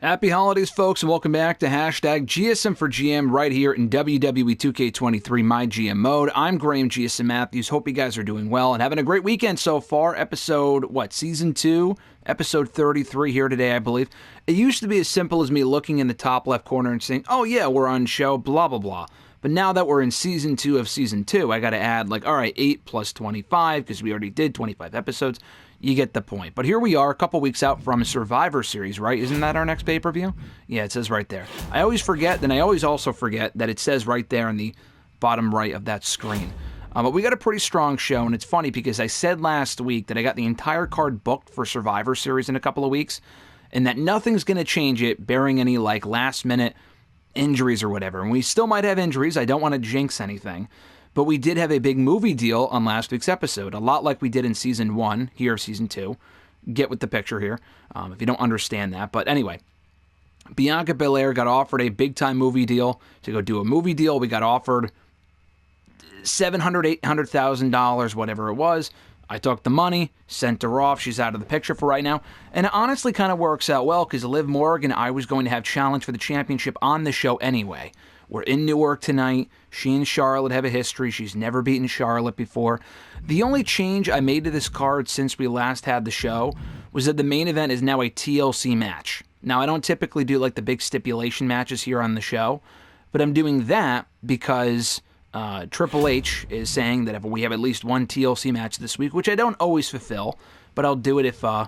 Happy holidays, folks, and welcome back to hashtag GSM for GM right here in WWE 2K23 MyGM Mode. I'm Graham GSM Matthews. Hope you guys are doing well and having a great weekend so far. Season 2, episode 33 here today, I believe. It used to be as simple as me looking in the top left corner and saying, oh yeah, we're on show, blah, blah, blah. But now that we're in Season 2 of Season 2, I got to add, all right, 8 plus 25, because we already did 25 episodes. You get the point. But here we are, a couple weeks out from Survivor Series, right? Isn't that our next pay-per-view? Yeah, it says right there. I always forget, then I always also forget that it says right there in the bottom right of that screen. But we got a pretty strong show, and it's funny because I said last week that I got the entire card booked for Survivor Series in a couple of weeks, and that nothing's going to change it, bearing any, last-minute injuries or whatever. And we still might have injuries. I don't want to jinx anything. But we did have a big movie deal on last week's episode, a lot like we did in Season 1, here Season 2. Get with the picture here, if you don't understand that. But anyway, Bianca Belair got offered a big-time movie deal to go do a movie deal. We got offered $700,000, $800,000, whatever it was. I took the money, sent her off. She's out of the picture for right now. And it honestly kind of works out well because Liv Morgan, I was going to have challenge for the championship on the show anyway. We're in Newark tonight. She and Charlotte have a history. She's never beaten Charlotte before. The only change I made to this card since we last had the show was that the main event is now a TLC match. Now, I don't typically do the big stipulation matches here on the show, but I'm doing that because Triple H is saying that if we have at least one TLC match this week, which I don't always fulfill, but I'll do it if I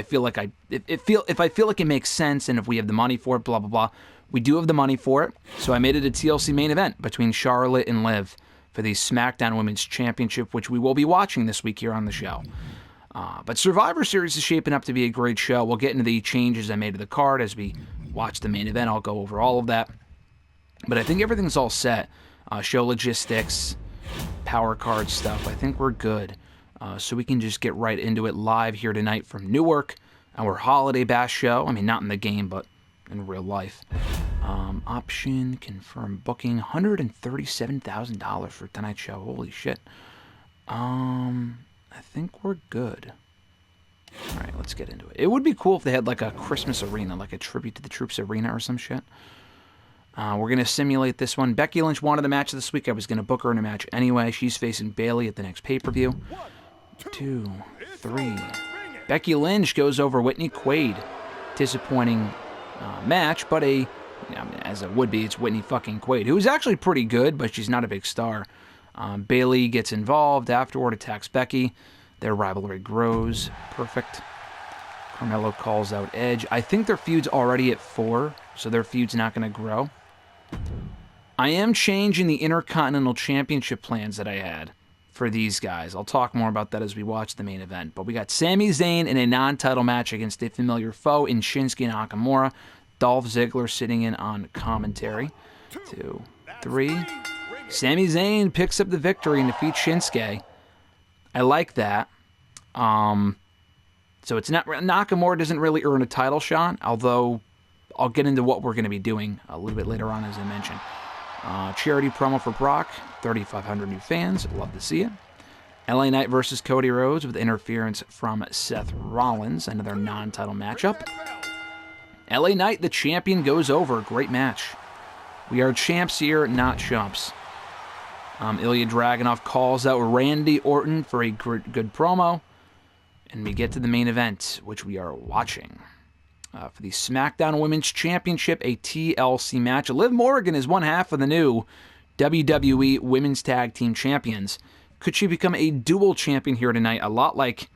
feel like if I feel like it makes sense and if we have the money for it, blah blah blah. We do have the money for it, so I made it a TLC main event between Charlotte and Liv for the SmackDown Women's Championship, which we will be watching this week here on the show. But Survivor Series is shaping up to be a great show. We'll get into the changes I made to the card as we watch the main event. I'll go over all of that. But I think everything's all set. Show logistics, power card stuff. I think we're good. So we can just get right into it live here tonight from Newark, our Holiday Bash show. I mean, not in the game, but in real life. Option, confirm booking, $137,000 for tonight's show. Holy shit. I think we're good. Alright, let's get into it. It would be cool if they had a Christmas arena, like a tribute to the troops arena or some shit. We're going to simulate this one. Becky Lynch wanted the match this week. I was going to book her in a match anyway. She's facing Bayley at the next pay-per-view. 1, 2, 3. Becky Lynch goes over Whitney Quaid. Disappointing match, but as it would be, it's Whitney fucking Quaid, who is actually pretty good, but she's not a big star. Bayley gets involved afterward, attacks Becky. Their rivalry grows. Perfect. Carmelo calls out Edge. I think their feud's already at 4, so their feud's not going to grow. I am changing the Intercontinental Championship plans that I had for these guys. I'll talk more about that as we watch the main event. But we got Sami Zayn in a non-title match against a familiar foe in Shinsuke Nakamura. Dolph Ziggler sitting in on commentary. 2, 3. Sami Zayn picks up the victory and defeats Shinsuke. I like that. So it's not Nakamura doesn't really earn a title shot, although I'll get into what we're going to be doing a little bit later on, as I mentioned. Charity promo for Brock, 3,500 new fans. Love to see it. LA Knight versus Cody Rhodes with interference from Seth Rollins. Another non-title matchup. LA Knight, the champion, goes over. Great match. We are champs here, not chumps. Ilya Dragunov calls out Randy Orton for a good promo. And we get to the main event, which we are watching. For the SmackDown Women's Championship, a TLC match. Liv Morgan is one half of the new WWE Women's Tag Team Champions. Could she become a dual champion here tonight? A lot like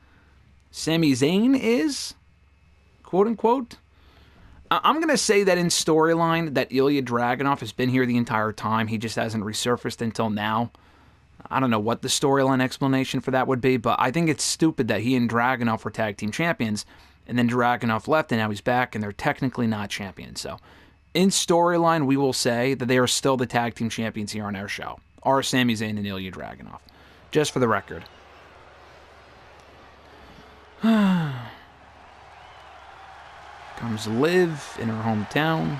Sami Zayn is, quote-unquote. I'm going to say that in storyline that Ilya Dragunov has been here the entire time. He just hasn't resurfaced until now. I don't know what the storyline explanation for that would be, but I think it's stupid that he and Dragunov were tag team champions, and then Dragunov left, and now he's back, and they're technically not champions. So, in storyline, we will say that they are still the tag team champions here on our show. Are Sami Zayn and Ilya Dragunov. Just for the record. Comes Liv in her hometown.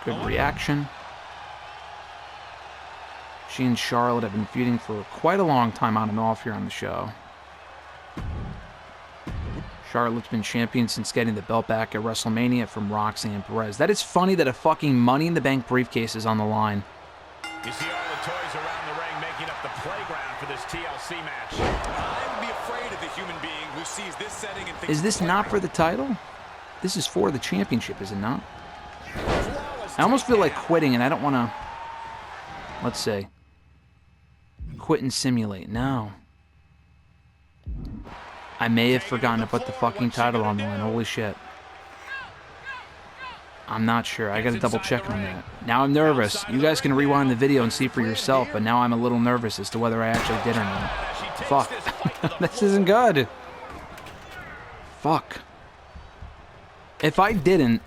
Good reaction. She and Charlotte have been feuding for quite a long time on and off here on the show. Charlotte's been champion since getting the belt back at WrestleMania from Roxanne Perez. That is funny that a fucking Money in the Bank briefcase is on the line. You see all the toys around the ring making up the playground for this TLC match. I would be afraid of the human being who sees this setting and thinks... Is this not for the title? This is for the championship, is it not? I almost feel like quitting, and I don't want to... Let's see. Quit and simulate. No. I may have forgotten to put the fucking title on the line. Holy shit. I'm not sure. I gotta double check on that. Now I'm nervous. You guys can rewind the video and see for yourself, but now I'm a little nervous as to whether I actually did or not. Fuck. This isn't good. Fuck. If I didn't,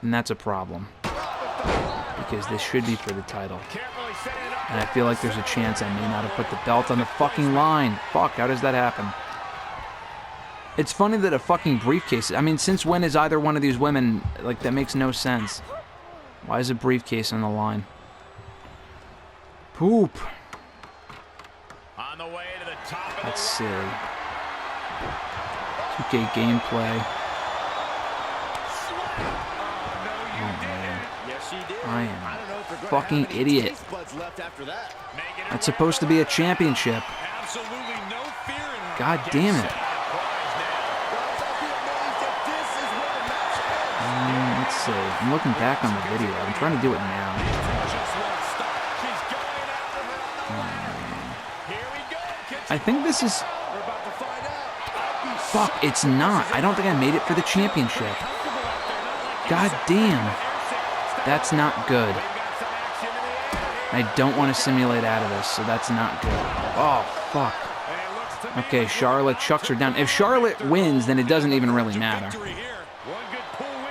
then that's a problem. Because this should be for the title. And I feel like there's a chance I may not have put the belt on the fucking line. Fuck, how does that happen? It's funny that a fucking briefcase... I mean, since when is either one of these women... Like, that makes no sense. Why is a briefcase on the line? Poop. On the way to the top. Let's see. 2K gameplay. Oh, man. I am a fucking idiot. That's supposed to be a championship. God damn it. Let's see. I'm looking back on the video. I'm trying to do it now. I think this is... Fuck, it's not. I don't think I made it for the championship. God damn. That's not good. I don't want to simulate out of this, so that's not good. Oh, fuck. Okay, Charlotte chucks her down. If Charlotte wins, then it doesn't even really matter.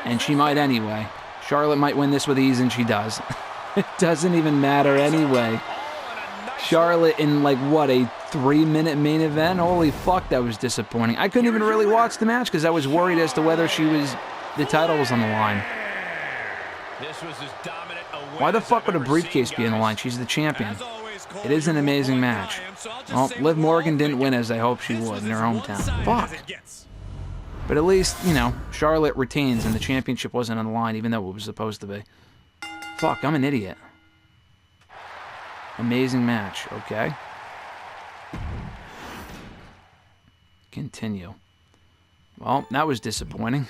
And she might anyway. Charlotte might win this with ease, and she does. It doesn't even matter anyway. Charlotte in, like, what, a 3-minute main event? Holy fuck, that was disappointing. I couldn't even really watch the match because I was worried as to whether the title was on the line. Why the fuck would a briefcase be on the line? She's the champion. It is an amazing match. Well, Liv Morgan didn't win as I hoped she would in her hometown. Fuck. But at least, you know, Charlotte retains and the championship wasn't on the line even though it was supposed to be. Fuck, I'm an idiot. Amazing match, okay. Continue. Well, that was disappointing.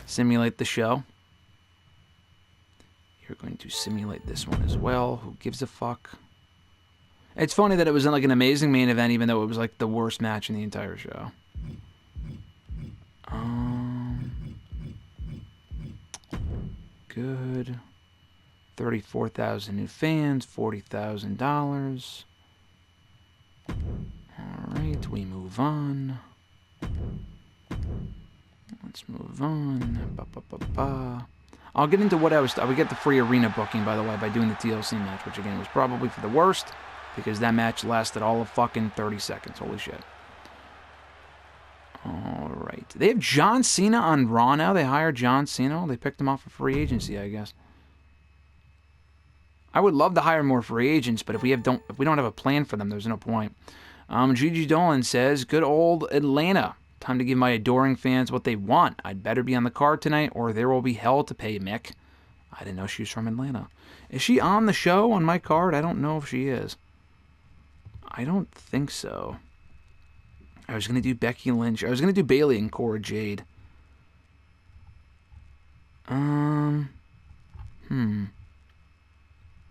Simulate the show. You're going to simulate this one as well. Who gives a fuck? It's funny that it was like an amazing main event even though it was like the worst match in the entire show. Good. 34,000 new fans, $40,000. Alright, we move on. Let's move on. I'll get into what I would get the free arena booking, by the way, by doing the TLC match, which again was probably for the worst, because that match lasted all of fucking 30 seconds. Holy shit. Alright. They have John Cena on Raw now. They hired John Cena. They picked him off for free agency, I guess. I would love to hire more free agents, but if we don't have a plan for them, there's no point. Gigi Dolan says, good old Atlanta. Time to give my adoring fans what they want. I'd better be on the card tonight, or there will be hell to pay, Mick. I didn't know she was from Atlanta. Is she on the show on my card? I don't know if she is. I don't think so. I was going to do Becky Lynch. I was going to do Bayley and Cora Jade.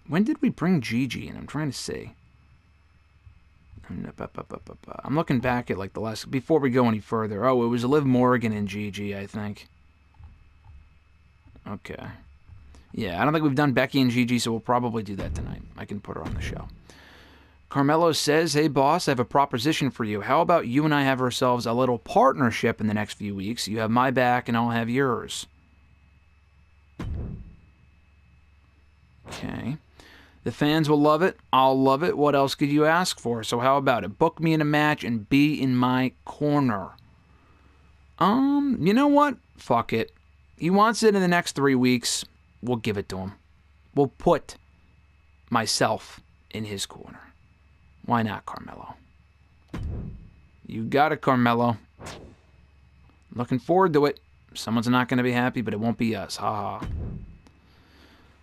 When did we bring Gigi in? I'm trying to see. I'm looking back at like the last... Before we go any further. Oh, it was Liv Morgan and Gigi, I think. Okay. Yeah, I don't think we've done Becky and Gigi, so we'll probably do that tonight. I can put her on the show. Carmelo says, hey boss, I have a proposition for you. How about you and I have ourselves a little partnership in the next few weeks? You have my back and I'll have yours. Okay. The fans will love it. I'll love it. What else could you ask for? So how about it? Book me in a match and be in my corner. You know what? Fuck it. He wants it in the next 3 weeks. We'll give it to him. We'll put myself in his corner. Why not, Carmelo? You got it, Carmelo. Looking forward to it. Someone's not going to be happy, but it won't be us. Ha ha.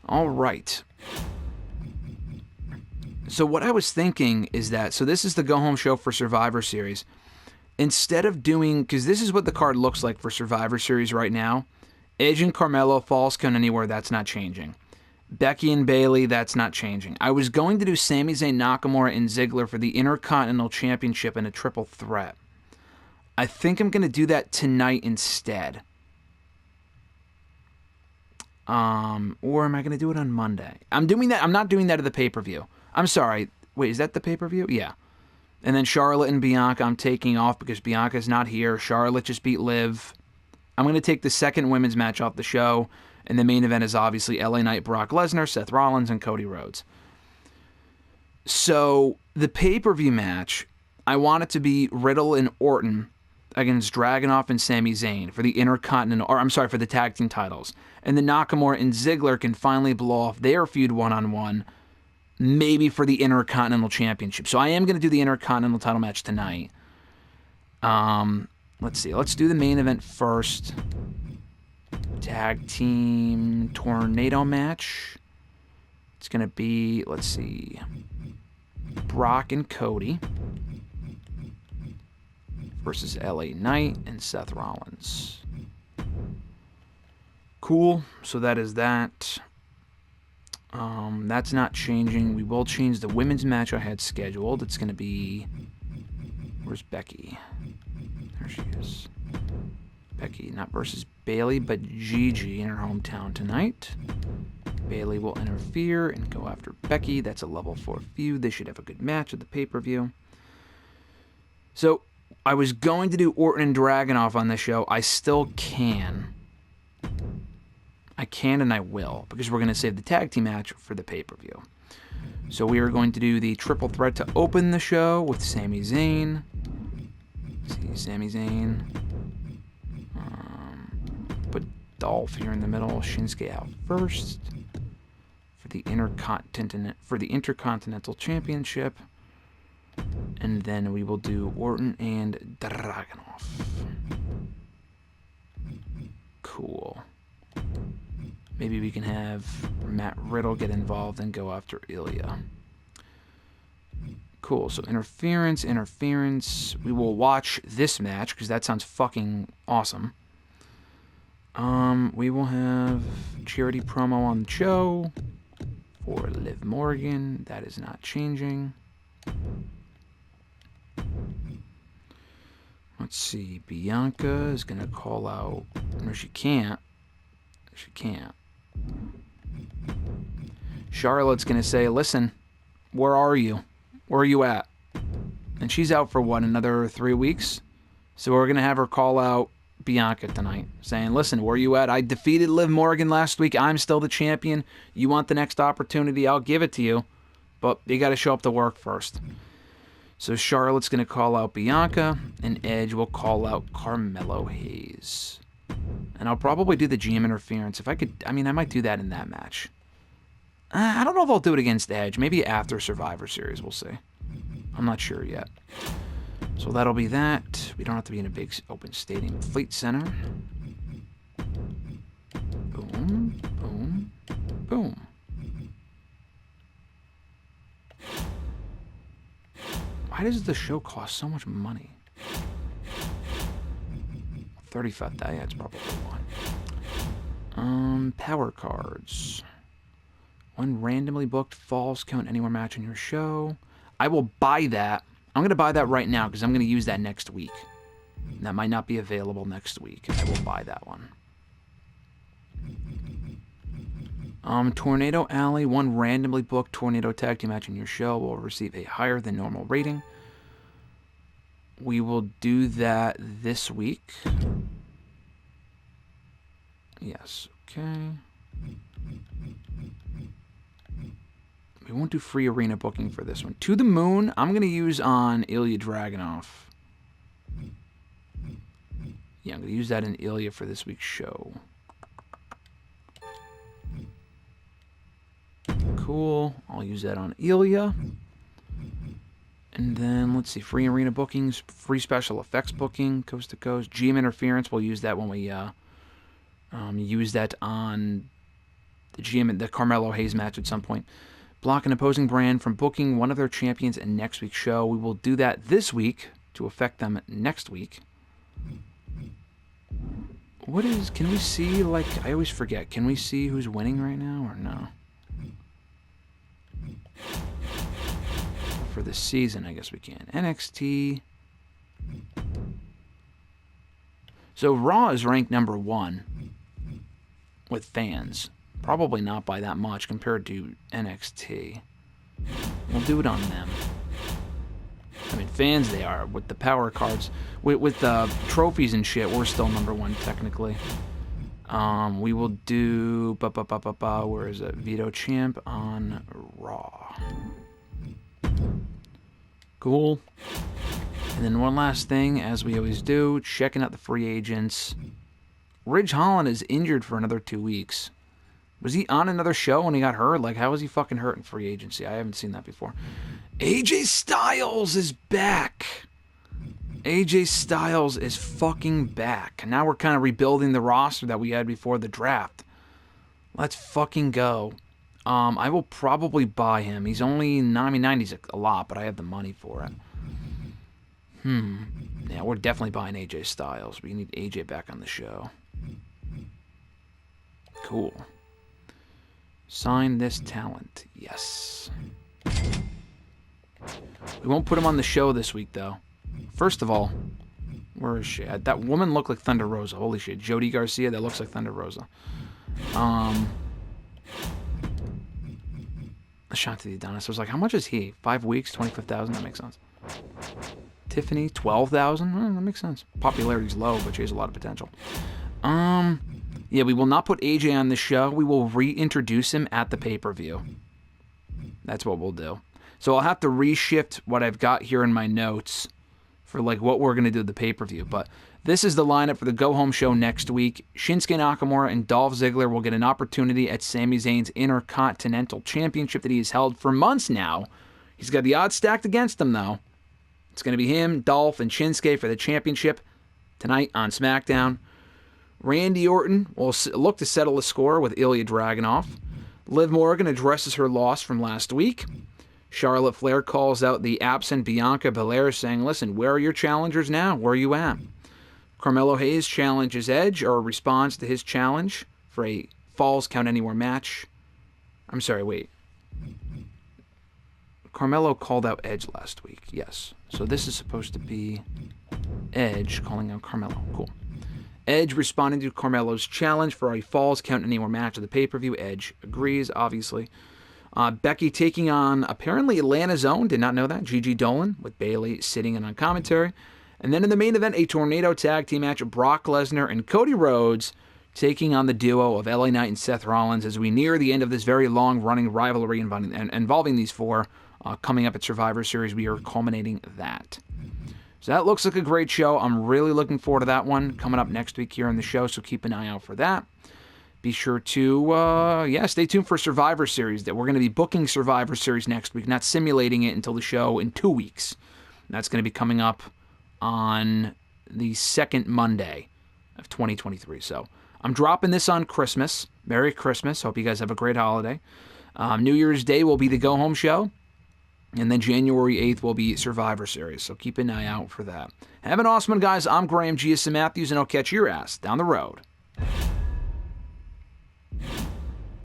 All right. So what I was thinking is that, so this is the go-home show for Survivor Series. Instead of doing, because this is what the card looks like for Survivor Series right now. Edge and Carmelo, Falls Count Anywhere, that's not changing. Becky and Bayley, that's not changing. I was going to do Sami Zayn, Nakamura, and Ziggler for the Intercontinental Championship in a triple threat. I think I'm going to do that tonight instead. Or am I going to do it on Monday? I'm doing that. I'm not doing that at the pay-per-view. I'm sorry. Wait, is that the pay-per-view? Yeah. And then Charlotte and Bianca, I'm taking off because Bianca's not here. Charlotte just beat Liv. I'm going to take the second women's match off the show. And the main event is obviously LA Knight, Brock Lesnar, Seth Rollins, and Cody Rhodes. So the pay-per-view match, I want it to be Riddle and Orton against Dragunov and Sami Zayn for the Intercontinental, or I'm sorry, for the tag team titles. And then Nakamura and Ziggler can finally blow off their feud one-on-one, maybe for the Intercontinental Championship. So I am going to do the Intercontinental title match tonight. Let's see. Let's do the main event first. Tag team tornado match. It's going to be, let's see, Brock and Cody versus LA Knight and Seth Rollins. Cool. So that is that. That's not changing. We will change the women's match I had scheduled. It's going to be... Where's Becky? There she is. Becky, not versus Bayley, but Gigi in her hometown tonight. Bayley will interfere and go after Becky. That's a level 4 feud. They should have a good match at the pay-per-view. So, I was going to do Orton and Dragunov on this show. I still can. I can and I will, because we're going to save the tag team match for the pay-per-view. So we are going to do the triple threat to open the show with Sami Zayn. Let's see, Sami Zayn. Put Dolph here in the middle. Shinsuke out first for the Intercontinental Championship. And then we will do Orton and Dragunov. Cool. Maybe we can have Matt Riddle get involved and go after Ilya. Cool, so interference. We will watch this match, because that sounds fucking awesome. We will have charity promo on the show for Liv Morgan. That is not changing. Let's see, Bianca is going to call out... No, she can't. She can't. Charlotte's going to say, listen, where are you? Where are you at? And she's out for, what, another 3 weeks? So we're going to have her call out Bianca tonight, saying, listen, where are you at? I defeated Liv Morgan last week. I'm still the champion. You want the next opportunity? I'll give it to you. But you got to show up to work first. So Charlotte's going to call out Bianca, and Edge will call out Carmelo Hayes. And I'll probably do the GM interference. If I could, I mean, I might do that in that match. I don't know if I'll do it against Edge. Maybe after Survivor Series, we'll see. I'm not sure yet. So that'll be that. We don't have to be in a big open stadium. Fleet Center. Boom, boom, boom. Why does the show cost so much money? 35, yeah, it's probably one. Power cards. One randomly booked Falls Count Anywhere match in your show. I will buy that. I'm going to buy that right now because I'm going to use that next week. That might not be available next week. I will buy that one. Tornado Alley. One randomly booked Tornado Tag Team match in your show will receive a higher than normal rating. We will do that this week. Yes, okay. We won't do free arena booking for this one. To the Moon, I'm going to use on Ilya Dragunov. Yeah, I'm going to use that in Ilya for this week's show. Cool. I'll use that on Ilya. And then, let's see, free arena bookings, free special effects booking, coast to coast. GM interference, we'll use that when we use that on the Carmelo Hayes match at some point. Block an opposing brand from booking one of their champions in next week's show. We will do that this week to affect them next week. Can we see, like, I always forget, can we see who's winning right now or no? For the season, I guess we can. NXT. So Raw is ranked number 1 with fans. Probably not by that much compared to NXT. We'll do it on them. I mean, fans they are with the power cards. With trophies and shit, we're still number 1 technically. We will do... Where is it? Veto Champ on Raw. Cool. And then one last thing, as we always do, checking out the free agents. Ridge Holland is injured for another 2 weeks. Was he on another show when he got hurt? Like, how was he fucking hurt in free agency? I haven't seen that before. AJ Styles is back. AJ Styles is fucking back. Now we're kind of rebuilding the roster that we had before the draft. Let's fucking go. I will probably buy him. He's only, I mean, 90's a lot, but I have the money for it. Yeah, we're definitely buying AJ Styles. We need AJ back on the show. Cool. Sign this talent. Yes. We won't put him on the show this week, though. First of all, where is she? That woman looked like Thunder Rosa. Holy shit. Jody Garcia, that looks like Thunder Rosa. Ashanti Adonis. I was like, how much is he? 5 weeks, 25,000? That makes sense. Tiffany, 12,000? That makes sense. Popularity's low, but she has a lot of potential. Yeah, we will not put AJ on the show. We will reintroduce him at the pay-per-view. That's what we'll do. So I'll have to reshift what I've got here in my notes for like what we're going to do at the pay-per-view. But this is the lineup for the go-home show next week. Shinsuke Nakamura and Dolph Ziggler will get an opportunity at Sami Zayn's Intercontinental Championship that he has held for months now. He's got the odds stacked against him, though. It's going to be him, Dolph, and Shinsuke for the championship tonight on SmackDown. Randy Orton will look to settle the score with Ilya Dragunov. Liv Morgan addresses her loss from last week. Charlotte Flair calls out the absent Bianca Belair, saying, listen, where are your challengers now? Where are you at? Carmelo Hayes challenges Edge, or responds to his challenge for a Falls Count Anywhere match. I'm sorry, wait. Carmelo called out Edge last week, yes. So this is supposed to be Edge calling out Carmelo. Cool. Edge responding to Carmelo's challenge for a Falls Count Anywhere match at the pay-per-view. Edge agrees, obviously. Becky taking on, apparently, Atlanta's own, did not know that, Gigi Dolan, with Bayley sitting in on commentary. And then in the main event, a Tornado Tag Team match, Brock Lesnar and Cody Rhodes taking on the duo of LA Knight and Seth Rollins as we near the end of this very long-running rivalry involving these four. Coming up at Survivor Series, we are culminating that. So that looks like a great show. I'm really looking forward to that one coming up next week here on the show, so keep an eye out for that. Be sure to, stay tuned for Survivor Series. That we're going to be booking Survivor Series next week, not simulating it until the show in 2 weeks. And that's going to be coming up on the second Monday of 2023. So I'm dropping this on Christmas. Merry Christmas. Hope you guys have a great holiday. New Year's Day will be the go-home show. And then January 8th will be Survivor Series. So keep an eye out for that. Have an awesome one, guys. I'm Graham G.S. Matthews, and I'll catch your ass down the road.